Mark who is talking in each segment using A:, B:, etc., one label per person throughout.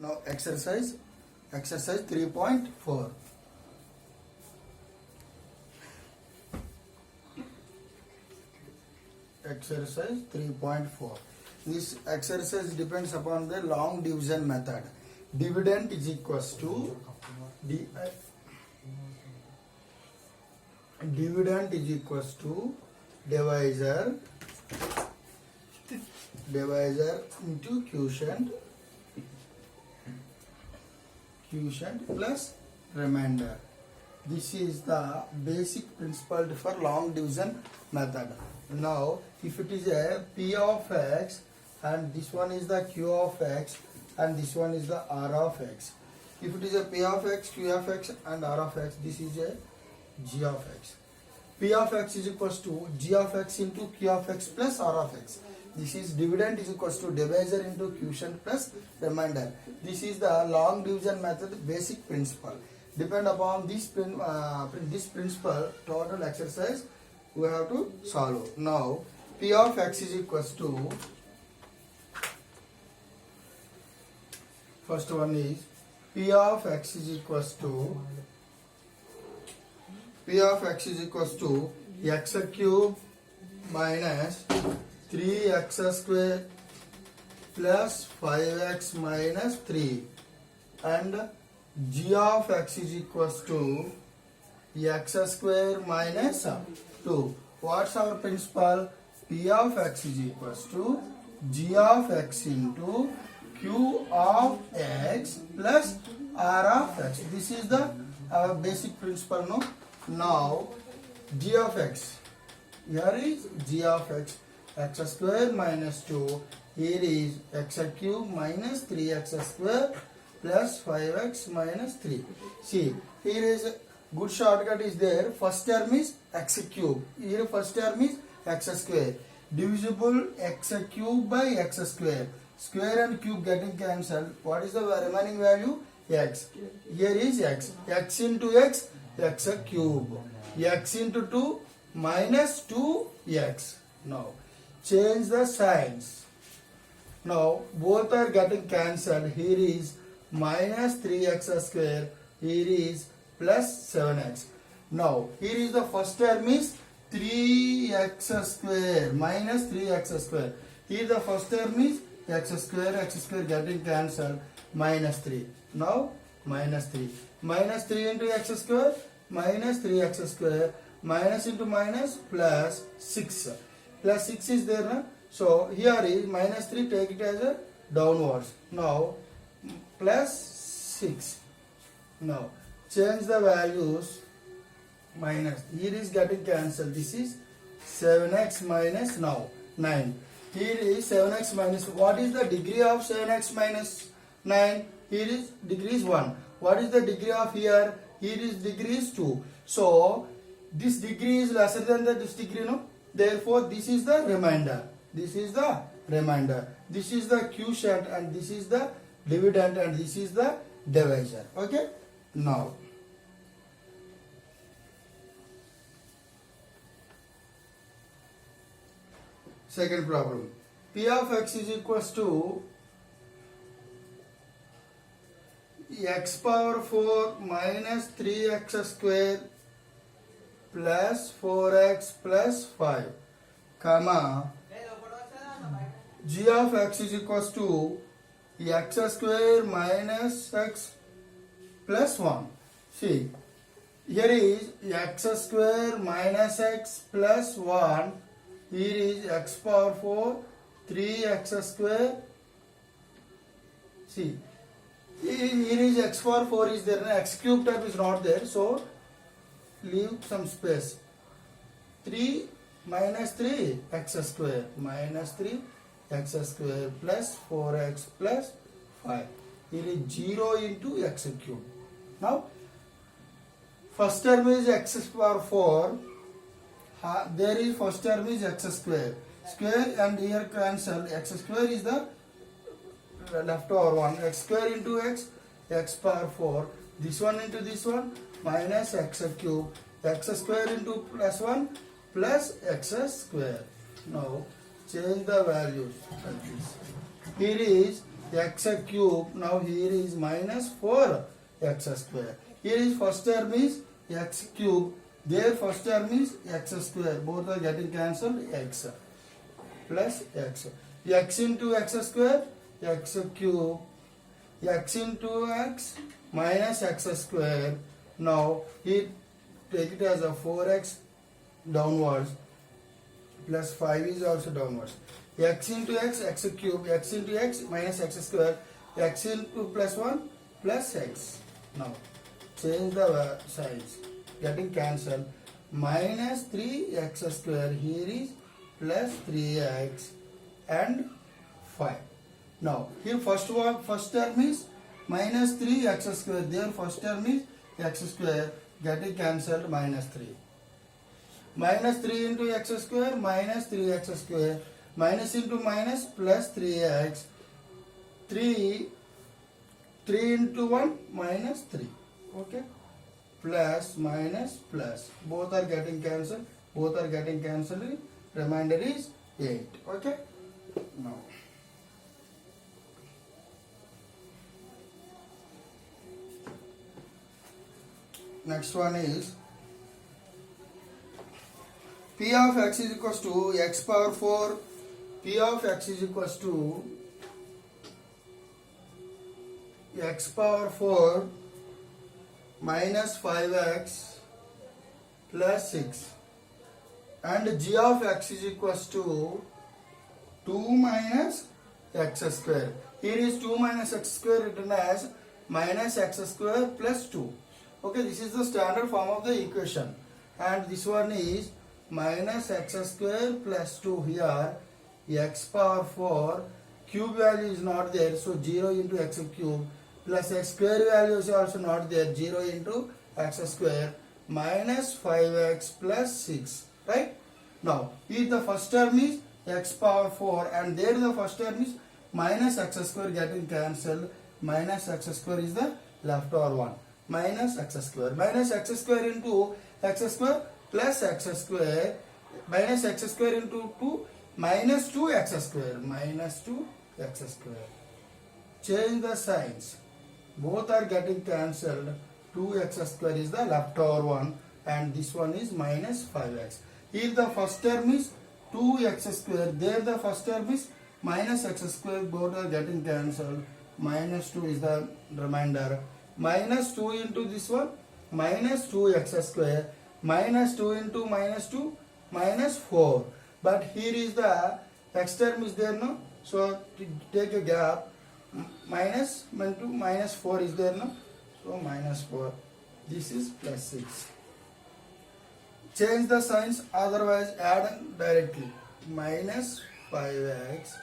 A: Now exercise 3.4. Exercise 3.4. This exercise depends upon the long division method. Dividend is equals to dividend is equals to divisor into quotient plus remainder. This is the basic principle for long division method. Now if it is a P of x and this one is the Q of x and this one is the R of x. If it is a P of x, Q of x and R of x, this is a G of x. P of x is equals to G of x into Q of x plus R of x. This is dividend is equals to divisor into quotient plus remainder. This is the long division method basic principle. Depend upon this principle, total exercise we have to solve. Now P of x is equals to, first one is P of x is equals to x cube minus 3x square plus 5x minus 3 and G of x is equals to x square minus 2. What's our principle? P of x is equals to G of x into Q of x plus R of x. This is the our basic principle. No? Now G of x, here is G of x, x square minus 2, here is x cube minus 3x square plus 5x minus 3. See, here is a good shortcut is there. First term is x cube, here first term is x square, divisible x cube by x square, square and cube getting cancelled. What is the remaining value? X. Here is x, x into x, x cube, x into 2 minus 2x. Now change the signs. Now both are getting cancelled. Here is minus 3x square, here is plus 7x. Now here is the first term is 3x square minus 3x square. Here the first term is x square getting cancelled, minus 3. Now minus 3. Minus 3 into x square, minus 3x square, minus into minus plus 6. Plus 6 is there, na? So here is minus 3, take it as a downwards. Now plus 6. Now change the values. Minus, here is getting cancelled. This is 7x minus now 9. Here is 7x minus, what is the degree of 7x minus 9? Here is degree is 1. What is the degree of here? Here is degree is 2. So this degree is lesser than this degree, no? Therefore this is the remainder. This is the remainder. This is the quotient and this is the dividend and this is the divisor. Okay? Now second problem. P of x is equals to x power 4 minus 3x square plus 4x plus 5, comma G of x is equals to x square minus x plus 1. See, here is x square minus x plus 1. Here is x power 4, 3x square. See, here is x power 4 is there, x cube type is not there, so leave some space. 3 minus 3 x square minus 3 x square plus 4x plus 5. Here is 0 into x cube. Now first term is x power 4. There is first term is x square and here cancel. X square is the left over one, x square into x power 4, this one into this one minus x cube, x square into plus 1 plus x square. Now change the values like this. Here is x cube. Now here is minus 4x square. Here is first term is x cube. There first term is x square. Both are getting cancelled. X plus x. X into x square, x cube. X into x minus x square. Now here take it as a 4x downwards plus 5 is also downwards. X into x, x cube, x into x minus x square, x into plus 1 plus x. Now change the signs, getting cancelled. Minus 3x square, here is plus 3x and 5. Now here first term is minus 3x square, there first term is x square, getting cancelled. Minus 3. Minus 3 into x square minus 3x square, minus into minus plus 3x, 3 into 1 minus 3, okay, plus minus plus, both are getting cancelled, remainder is 8, okay. Now next one is P of x is equals to x power 4. P of x is equals to x power 4 minus 5x plus 6. And g of x is equals to 2 minus x square. Here is 2 minus x square written as minus x square plus 2. Okay, this is the standard form of the equation. And this one is minus x square plus 2 here, x power 4, cube value is not there, so 0 into x cube, plus x square value is also not there, 0 into x square, minus 5x plus 6, right? Now, here the first term is x power 4 and there the first term is minus x square getting cancelled, minus x square is the leftover one, minus x square into x square plus x square, minus x square into 2 minus 2x square, minus 2x square. Change the signs, both are getting cancelled, 2x square is the leftover one and this one is minus 5x. Here the first term is 2x square, there the first term is minus x square, both are getting cancelled, minus 2 is the remainder, minus 2 into this one, minus 2x square, minus 2 into minus 2, minus 4. But here is the x term is there, no? So take a gap, minus 2, minus 4 is there, no? So minus 4. This is plus 6. Change the signs, otherwise add directly. Minus 5x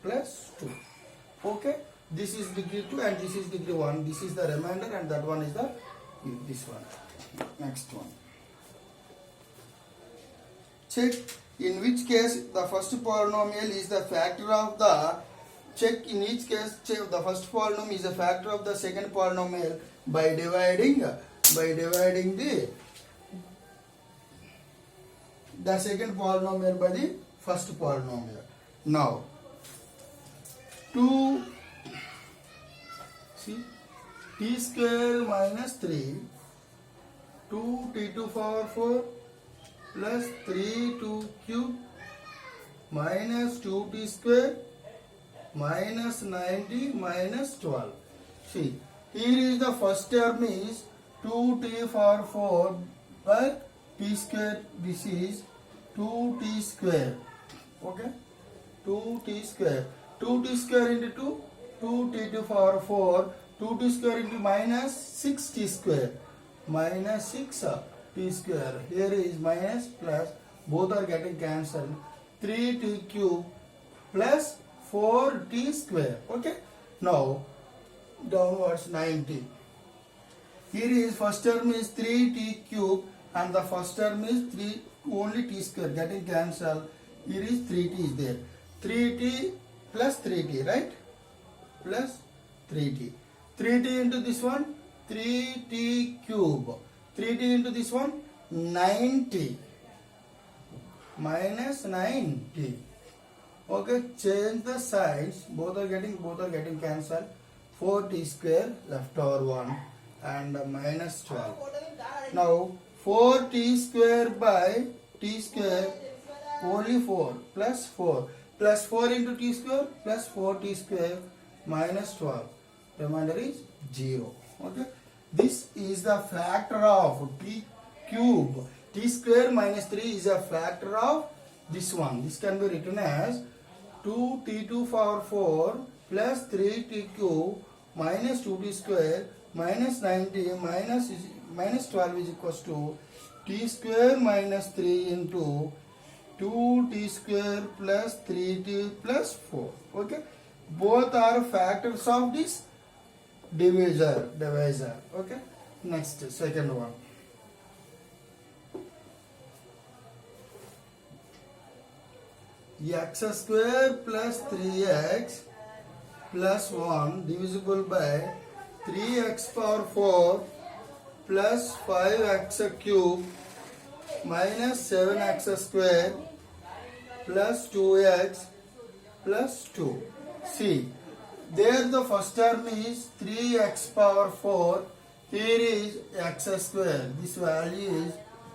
A: plus 2. Okay? This is degree 2 and this is degree 1. This is the remainder and that one is the this one. Next one. Check in which case the first polynomial is the factor of the, check in each case check the first polynomial is a factor of the second polynomial by dividing the second polynomial by the first polynomial. Now 2 see t square minus 3 2t to power 4 plus 3 cube minus 2t square minus 90 minus 12. See, here is the first term is 2t power 4 by t square. This is 2t square. Okay, 2t square. 2t square into 2, 2t to power 4, 2t square into minus 6t square, minus 6t square. Here is minus plus, both are getting cancelled. 3t cube plus 4t square. Okay, now downwards 90. Here is first term is 3t cube and the first term is 3 only t square getting cancelled. Here is 3t is there. 3t plus 3t, right? Plus 3t. 3t into this one, 3t cube. 3t into this one, 9t. Minus 9t. Okay, change the signs. Both are getting cancelled. 4t square left over 1 and minus 12. Now 4t square by t square only 4 plus 4 into t square plus 4t square minus 12. Remainder is 0. Okay. This is the factor of t cube. T square minus 3 is a factor of this one. This can be written as 2t2 power 4 plus 3t cube minus 2t square minus 90 minus 12 is equals to t square minus 3 into 2t square plus 3t plus 4. Okay. Both are factors of this divisor. Okay. Next, second one. X square plus 3x plus 1 divisible by 3x power 4 plus 5x cube minus 7x square plus 2x plus 2. See, there the first term is 3x power 4. Here is x square. This value is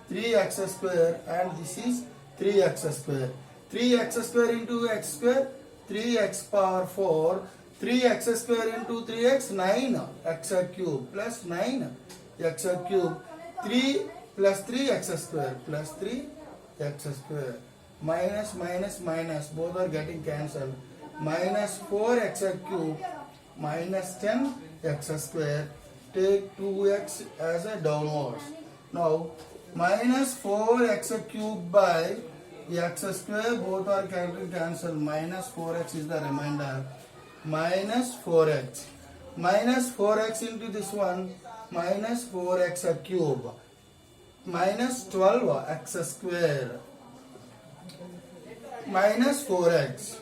A: 3x square and this is 3x square. 3x square into x square, 3x power 4, 3x square into 3x, 9x cube plus 9x cube, 3 plus 3x square plus 3x square, minus, both are getting cancelled, minus 4x cube, minus 10x square, take 2x as a downwards. Now, minus 4x cube by x square, both are cancelled, minus 4x is the remainder, minus 4x. Minus 4x into this one, minus 4x cube, minus 12x square, minus 4x,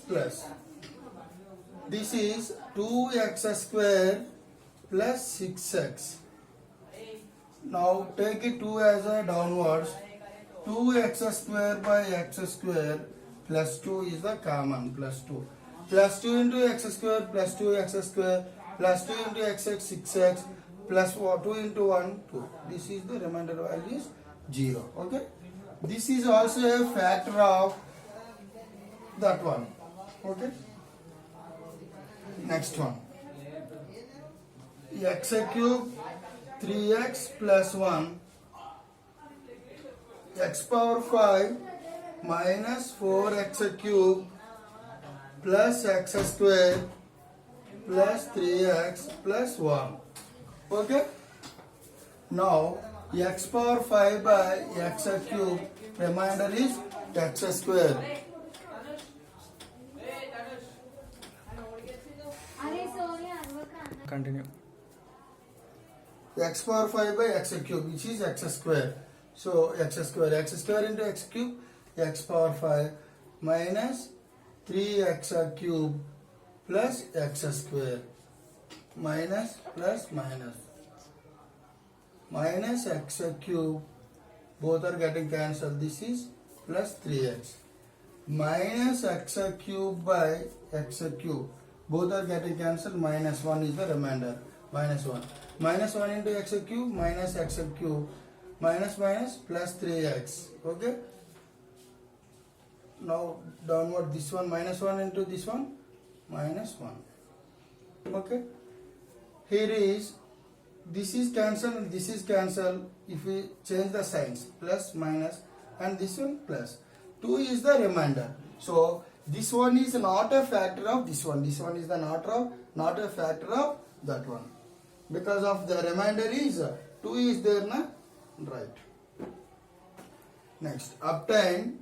A: plus. This is 2x square plus 6x. Now take it 2 as a downwards. 2x square by x square plus 2 is the common, plus 2. Plus 2 into x square plus 2x square plus 2 into x 6x plus 2 into 1 2. This is the remainder value is 0. Okay. This is also a factor of that one. Okay. Next one. X cube 3x plus 1 x power 5 minus 4x cube plus x square plus 3x plus 1. Okay. Now x power 5 by x cube, remainder is x square.
B: Continue.
A: X power 5 by x cube, which is x square. So x square into x cube, x power 5 minus 3x cube plus x square, minus plus minus x cube, both are getting cancelled. This is plus 3x minus x cube by x cube, both are getting cancelled, minus 1 is the remainder, minus 1. Minus 1 into x cube minus x cube, minus plus 3x. Okay. Now downward this one, minus 1 into this one, minus 1. Okay. Here is, this is cancelled and this is cancelled. If we change the signs, plus minus and this one plus. 2 is the remainder. So this one is not a factor of this one. This one is the not a factor of that one. Because of the remainder is 2 is there, na? Right. Next, obtain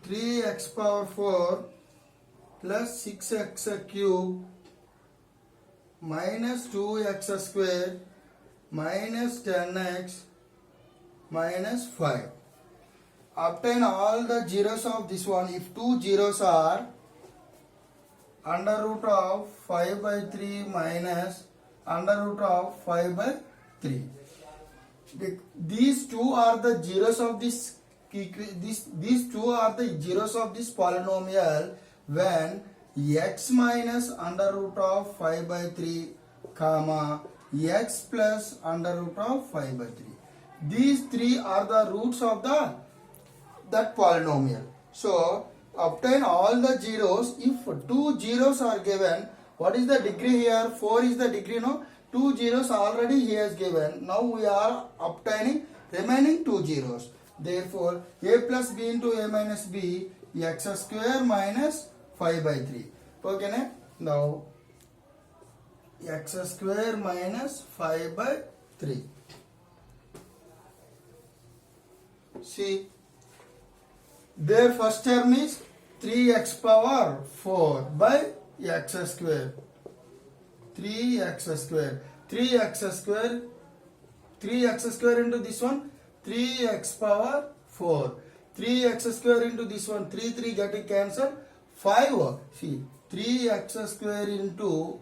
A: 3x power 4 plus 6x cube minus 2x square minus 10x minus 5. Obtain all the zeros of this one. If two zeros are under root of 5 by 3 minus under root of 5 by 3. These two are the zeros of this these two are the zeros of this polynomial when x minus under root of 5 by 3 comma x plus under root of 5 by 3. These three are the roots of that polynomial. So obtain all the zeros. If two zeros are given, what is the degree here? 4 is the degree, no? Two zeros already he has given. Now we are obtaining remaining two zeros. Therefore, a plus b into a minus b, x square minus 5 by 3. Okay, na? Now x square minus 5 by 3. See, their first term is 3x power 4 by x square. 3x square. 3x square. 3x square into this one. 3x power 4. 3x square into this one. 3 getting cancelled. 5. See, 3x square into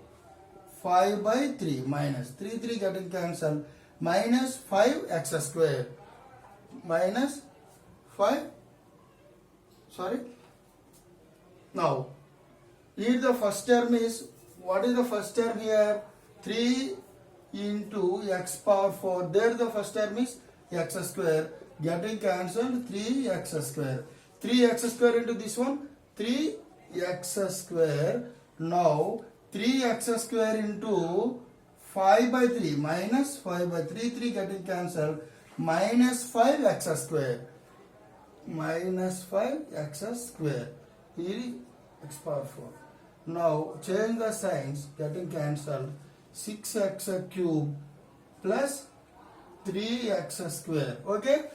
A: 5 by 3 minus 3 getting cancelled. Minus 5x square. Minus 5. Sorry. Now, here the first term is, what is the first term here? 3 into x power 4. There the first term is x square. Getting cancelled, 3x square. 3x square into this one, 3x square. Now, 3x square into 5 by 3 minus 5 by 3 getting cancelled. Minus 5x square. Minus 5x square. Here x power 4. Now change the signs, getting cancelled. 6x cube plus 3x square. Okay.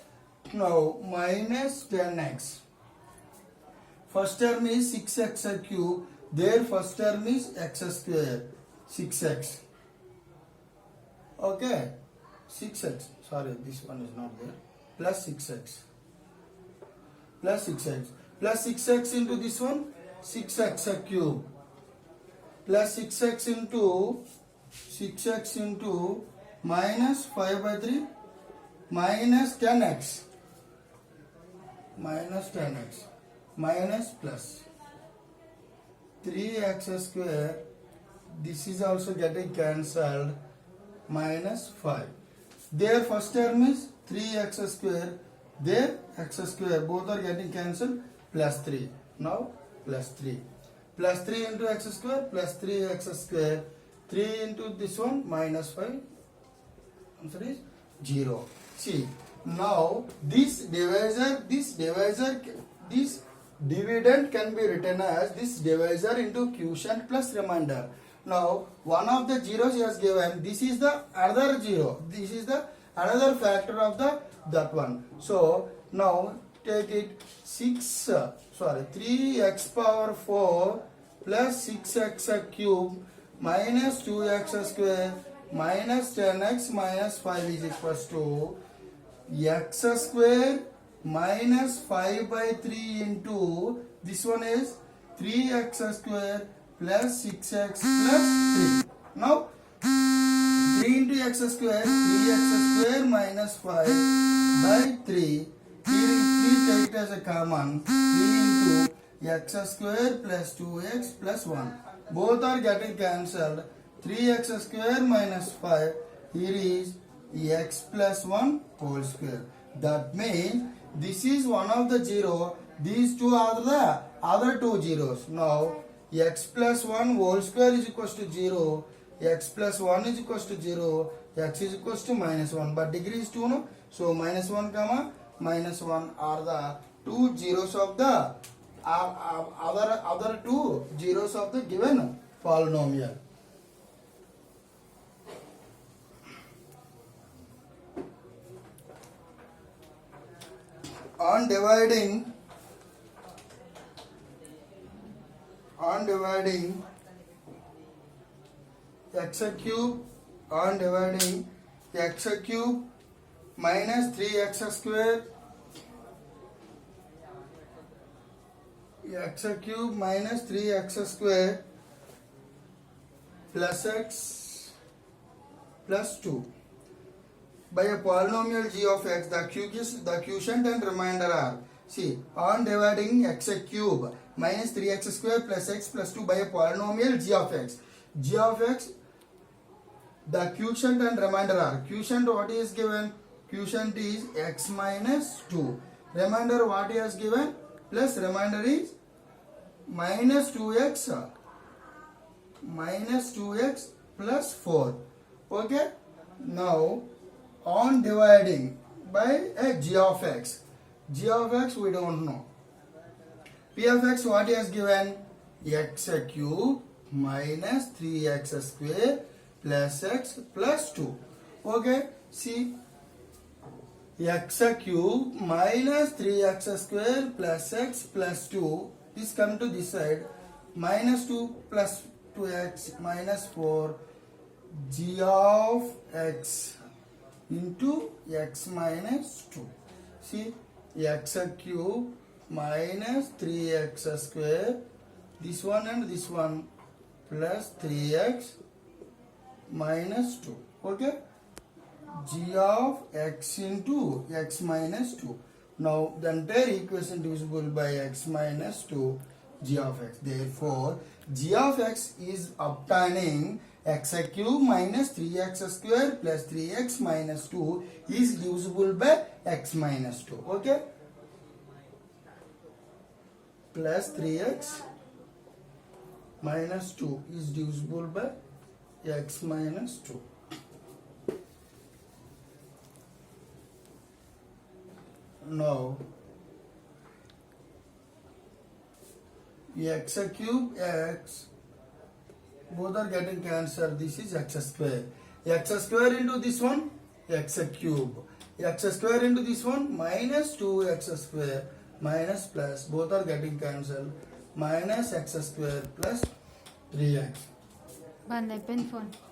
A: Now minus 10x. First term is 6x cube. Their first term is x square. 6x. Okay. 6x. Sorry, this one is not there. Plus 6x. Plus 6x. Plus 6x into this one. 6x cube. Plus 6x into minus 5 by 3 minus 10x. Minus 10x. Minus plus 3x square. This is also getting cancelled. Minus 5. Their first term is 3x square. Their x square. Both are getting cancelled. Plus 3. Now plus 3. Plus 3 into x square plus 3x square. 3 into this one minus 5. Answer is 0. See, now this dividend can be written as this divisor into quotient plus remainder. Now one of the zeros he has given. This is the other zero. This is the another factor of that one. So now take it 3x power 4 plus 6x cube minus 2x square minus 10x minus 5 is equals to x square minus 5 by 3 into this one is 3x square plus 6x plus 3. Now 3 into x square, 3x square minus 5 by 3. Here is 3, take it as a common. 3 into x square plus 2x plus 1. Both are getting cancelled. 3x square minus 5. Here is x plus 1 whole square. That means this is one of the zero. These two are the other two zeros. Now x plus 1 whole square is equals to 0. X plus 1 is equals to 0. X is equals to minus 1. But degree is 2, no? So minus 1 comma minus 1 are the two zeros of the other two zeros of the given polynomial. On dividing x cube minus 3x square x cube minus 3x square plus x plus 2. by a polynomial g of x, the quotient and remainder are, see, on dividing x cube minus 3x square plus x plus 2 by a polynomial g of x. G of x, the quotient and remainder are, quotient what is given? Quotient is x minus 2. Remainder what he has given? Plus remainder is minus 2x plus 4. Okay. Now on dividing by a g of x. G of x we don't know. P of x what he has given? X cube minus 3x square plus x plus 2. Okay. See, x cube minus 3x square plus x plus 2. This come to this side. Minus 2 plus 2x minus 4. G of x into x minus 2. See, x cube minus 3x square, this one and this one, plus 3x minus 2. Okay. G of x into x minus 2. Now the entire equation divisible by x minus 2, g of x. Therefore, g of x is obtaining x cube minus 3x square plus 3x minus 2 is divisible by x minus 2. Okay. Plus 3x minus 2 is divisible by x minus 2. Now, x cube x, both are getting cancelled. This is x square. X square into this one, x cube. X square into this one, minus 2x square, minus plus, both are getting cancelled. Minus x square plus 3x.
B: One phone.